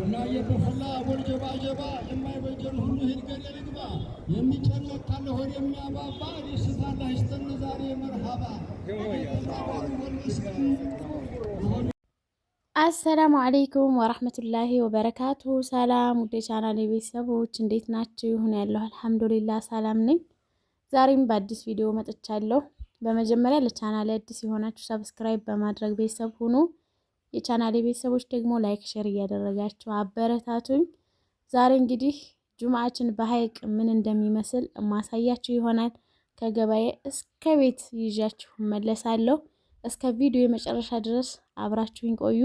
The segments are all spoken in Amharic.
እና የበፈላ አቦል ጀባ ጀባ የማይበጀን ሁሉ ሂድ ገደል ይግባ። የሚጨነቅ ካለ ሆድ የሚያባባ ደስታ ላይስተን ዛሬ መርሃባ። አሰላሙ አለይኩም ወራህመቱላሂ ወበረካቱ። ሰላም ውዴ ቻናሌ ቤተሰቦች እንዴት ናችሁ? ይሁን ያለሁ አልሐምዱሊላህ ሰላም ነኝ። ዛሬም በአዲስ ቪዲዮ መጥቻለሁ። በመጀመሪያ ለቻናሌ አዲስ የሆናችሁ ሰብስክራይብ በማድረግ ቤተሰብ ሁኑ። የቻናሌ ቤተሰቦች ደግሞ ላይክ ሼር እያደረጋችሁ አበረታቱኝ። ዛሬ እንግዲህ ጁምዓችን በሀይቅ ምን እንደሚመስል ማሳያችሁ ይሆናል። ከገበያ እስከ ቤት ይዣችሁ መለሳለሁ። እስከ ቪዲዮ የመጨረሻ ድረስ አብራችሁኝ ቆዩ።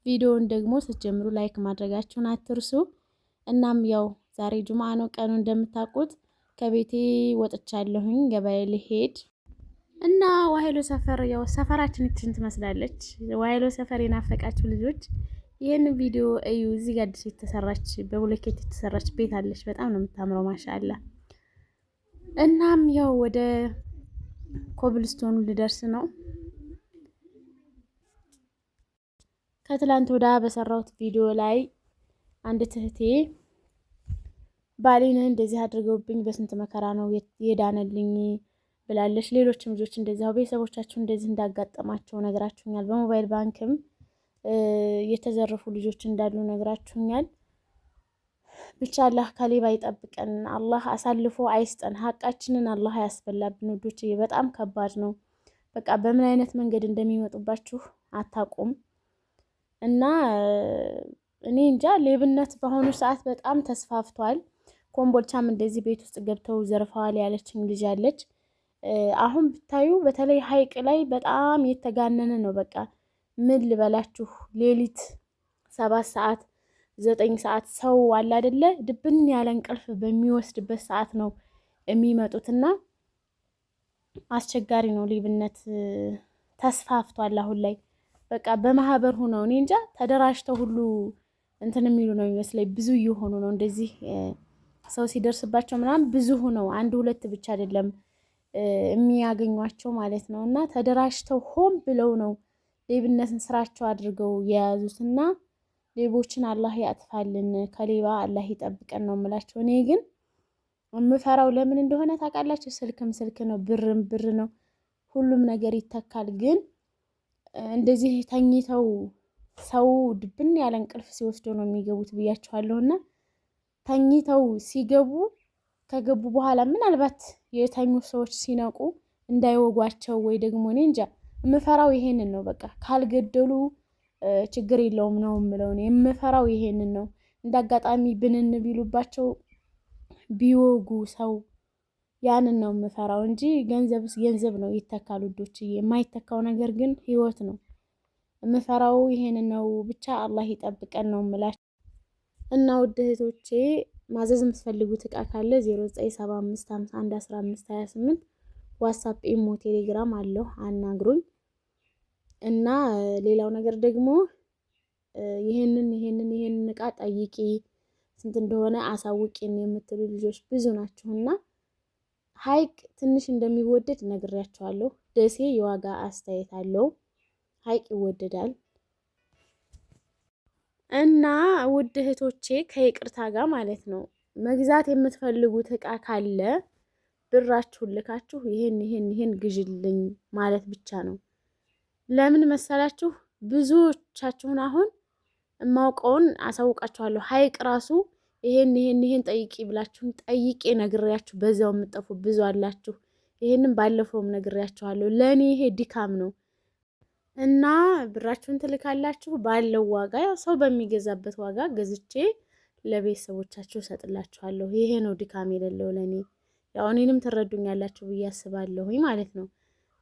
ቪዲዮውን ደግሞ ስትጀምሩ ላይክ ማድረጋችሁን አትርሱ። እናም ያው ዛሬ ጁምዓ ነው ቀኑ እንደምታውቁት ከቤቴ ወጥቻለሁኝ ገበያ ልሄድ እና ዋሄሎ ሰፈር ያው ሰፈራችን እችን ትመስላለች። ዋሄሎ ሰፈር የናፈቃችሁ ልጆች ይህን ቪዲዮ እዩ። እዚህ ጋር አዲስ የተሰራች በብሎኬት የተሰራች ቤት አለች። በጣም ነው የምታምረው ማሻአላ። እናም ያው ወደ ኮብልስቶኑ ልደርስ ነው። ከትላንት ወዳ በሰራሁት ቪዲዮ ላይ አንድ እህቴ ባሌን እንደዚህ አድርገውብኝ በስንት መከራ ነው የዳነልኝ ብላለች። ሌሎችም ልጆች እንደዚያው ቤተሰቦቻችሁ እንደዚህ እንዳጋጠማቸው ነግራችሁኛል። በሞባይል ባንክም የተዘረፉ ልጆች እንዳሉ ነግራችሁኛል። ብቻ አላህ ከሌባ ይጠብቀን፣ አላህ አሳልፎ አይስጠን፣ ሀቃችንን አላህ ያስበላብን። ውዶች በጣም ከባድ ነው። በቃ በምን አይነት መንገድ እንደሚመጡባችሁ አታውቁም። እና እኔ እንጃ ሌብነት በአሁኑ ሰዓት በጣም ተስፋፍቷል። ኮምቦልቻም እንደዚህ ቤት ውስጥ ገብተው ዘርፈዋል ያለችኝ ልጅ አለች። አሁን ብታዩ በተለይ ሀይቅ ላይ በጣም የተጋነነ ነው። በቃ ምን ልበላችሁ፣ ሌሊት 7 ሰዓት 9 ሰዓት ሰው አለ አይደለ ድብን ያለ እንቅልፍ በሚወስድበት ሰዓት ነው የሚመጡትና አስቸጋሪ ነው። ሌብነት ተስፋፍቷል አሁን ላይ። በቃ በማህበር ሆነው እኔ እንጃ ተደራጅተው ሁሉ እንትን የሚሉ ነው የሚመስለኝ። ብዙ እየሆኑ ነው እንደዚህ ሰው ሲደርስባቸው ምናምን ብዙ ሆነው አንድ ሁለት ብቻ አይደለም የሚያገኟቸው ማለት ነው። እና ተደራጅተው ሆን ብለው ነው ሌብነትን ስራቸው አድርገው የያዙትና ሌቦችን አላህ ያጥፋልን፣ ከሌባ አላህ ይጠብቀን ነው የምላቸው። እኔ ግን የምፈራው ለምን እንደሆነ ታውቃላችሁ? ስልክም ስልክ ነው፣ ብርም ብር ነው፣ ሁሉም ነገር ይተካል። ግን እንደዚህ ተኝተው ሰው ድብን ያለ እንቅልፍ ሲወስደው ነው የሚገቡት ብያቸዋለሁና ተኝተው ሲገቡ ከገቡ በኋላ ምናልባት የተኙ ሰዎች ሲነቁ እንዳይወጓቸው ወይ ደግሞ እኔ እንጃ የምፈራው ይሄንን ነው። በቃ ካልገደሉ ችግር የለውም ነው የምለው። የምፈራው ይሄንን ነው። እንዳጋጣሚ ብንን ቢሉባቸው ቢወጉ ሰው ያንን ነው የምፈራው እንጂ ገንዘብስ ገንዘብ ነው ይተካል ውዶች። የማይተካው ነገር ግን ህይወት ነው። የምፈራው ይሄንን ነው። ብቻ አላህ ይጠብቀን ነው የምላችሁ። እና ውድ እህቶቼ ማዘዝ የምትፈልጉት እቃ ካለ 0975511528 ዋትስአፕ፣ ኢሞ፣ ቴሌግራም አለው አናግሩኝ። እና ሌላው ነገር ደግሞ ይሄንን እቃ ጠይቂ ስንት እንደሆነ አሳውቂን የምትሉ ልጆች ብዙ ናችሁና ሀይቅ ትንሽ እንደሚወደድ ነግሬያቸዋለሁ። ደሴ የዋጋ አስተያየት አለው፣ ሀይቅ ይወደዳል። እና ውድ እህቶቼ ከይቅርታ ጋር ማለት ነው መግዛት የምትፈልጉት እቃ ካለ ብራችሁን ልካችሁ ይሄን ግዥልኝ ማለት ብቻ ነው። ለምን መሰላችሁ? ብዙዎቻችሁን አሁን የማውቀውን አሳውቃችኋለሁ። ሀይቅ ራሱ ይሄን ጠይቂ ብላችሁን ጠይቄ ነግሬያችሁ በዛው የምጠፉ ብዙ አላችሁ። ይሄንን ባለፈውም ነግሬያችኋለሁ። ለእኔ ይሄ ድካም ነው። እና ብራችሁን ትልካላችሁ ባለው ዋጋ፣ ያው ሰው በሚገዛበት ዋጋ ገዝቼ ለቤተሰቦቻችሁ እሰጥላችኋለሁ። ይሄ ነው ድካም የሌለው ለኔ። ያው እኔንም ትረዱኛላችሁ ብዬ አስባለሁኝ ማለት ነው።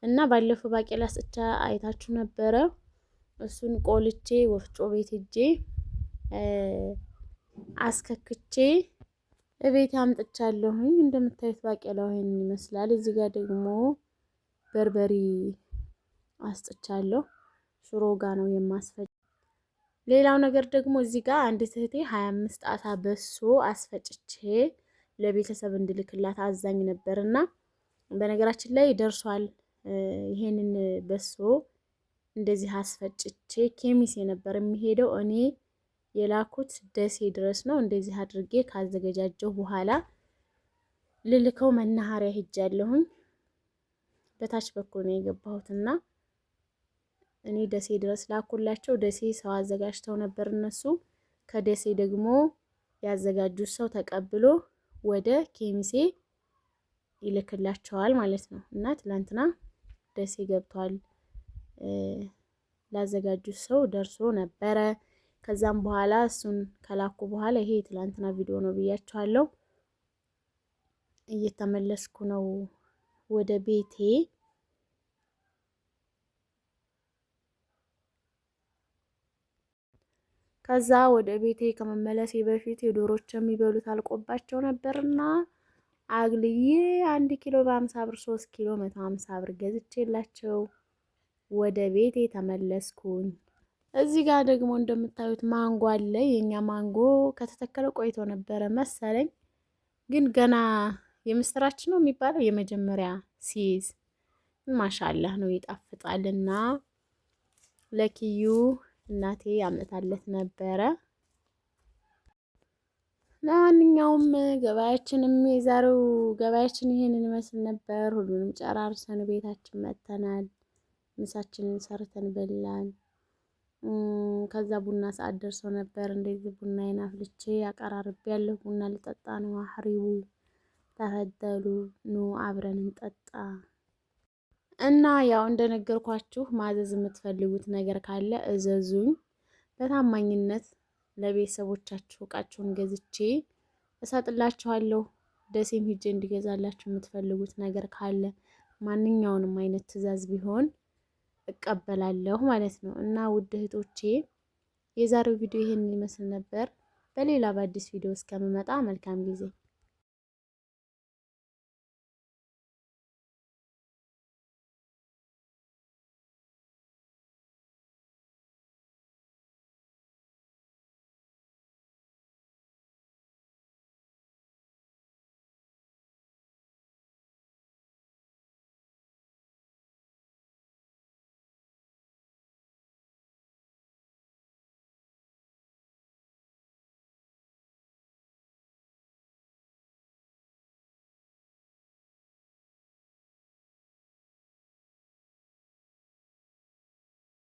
እና ባለፈው ባቄላ ስቻ አይታችሁ ነበረ። እሱን ቆልቼ ወፍጮ ቤት ሄጄ አስከክቼ እቤት አምጥቻለሁኝ። እንደምታዩት ባቄላው ይሄን ይመስላል። እዚህ ጋር ደግሞ በርበሪ አስጥቻለሁ። ሽሮ ጋር ነው የማስፈጭ። ሌላው ነገር ደግሞ እዚህ ጋር አንድ እህቴ 25 ጣሳ በሶ አስፈጭቼ ለቤተሰብ እንድልክላት አዛኝ ነበርና በነገራችን ላይ ደርሷል። ይሄንን በሶ እንደዚህ አስፈጭቼ ኬሚስ ነበር የሚሄደው። እኔ የላኩት ደሴ ድረስ ነው። እንደዚህ አድርጌ ካዘገጃጀሁ በኋላ ልልከው መናኸሪያ ሄጃለሁኝ። በታች በኩል ነው የገባሁትና እኔ ደሴ ድረስ ላኩላቸው። ደሴ ሰው አዘጋጅተው ነበር እነሱ። ከደሴ ደግሞ ያዘጋጁት ሰው ተቀብሎ ወደ ኬሚሴ ይልክላቸዋል ማለት ነው። እና ትላንትና ደሴ ገብቷል። ላዘጋጁት ሰው ደርሶ ነበረ። ከዛም በኋላ እሱን ከላኩ በኋላ ይሄ ትላንትና ቪዲዮ ነው ብያቸዋለሁ። እየተመለስኩ ነው ወደ ቤቴ። ከዛ ወደ ቤቴ ከመመለሴ በፊት የዶሮች የሚበሉት አልቆባቸው ነበርና አግልዬ 1 ኪሎ በ50 ብር 3 ኪሎ 150 ብር ገዝቼላቸው ወደ ቤቴ ተመለስኩኝ። እዚህ ጋር ደግሞ እንደምታዩት ማንጎ አለ። የኛ ማንጎ ከተተከለ ቆይቶ ነበረ መሰለኝ፣ ግን ገና የምስራች ነው የሚባለው የመጀመሪያ ሲይዝ ማሻአላህ ነው ይጣፍጣልና ለኪዩ እናቴ አምጥታለት ነበረ። ለማንኛውም ገበያችንም የዛሬው ገበያችን ይሄንን ይመስል ነበር። ሁሉንም ጨራርሰን ቤታችን መጥተናል። ምሳችንን ሰርተን በላን። ከዛ ቡና ሰዓት ደርሶ ነበር። እንደዚህ ቡናዬን አፍልቼ አቀራርቤ ያለሁ ቡና ልጠጣ ነው። አህሪቡ ተፈደሉ ኑ አብረን እንጠጣ። እና ያው እንደነገርኳችሁ ማዘዝ የምትፈልጉት ነገር ካለ እዘዙኝ። በታማኝነት ለቤተሰቦቻችሁ እቃችሁን ገዝቼ እሰጥላችኋለሁ። ደሴም ሂጄ እንዲገዛላችሁ የምትፈልጉት ነገር ካለ ማንኛውንም አይነት ትዕዛዝ ቢሆን እቀበላለሁ ማለት ነው። እና ውድ እህቶቼ የዛሬው ቪዲዮ ይሄንን ይመስል ነበር። በሌላ በአዲስ ቪዲዮ እስከምመጣ መልካም ጊዜ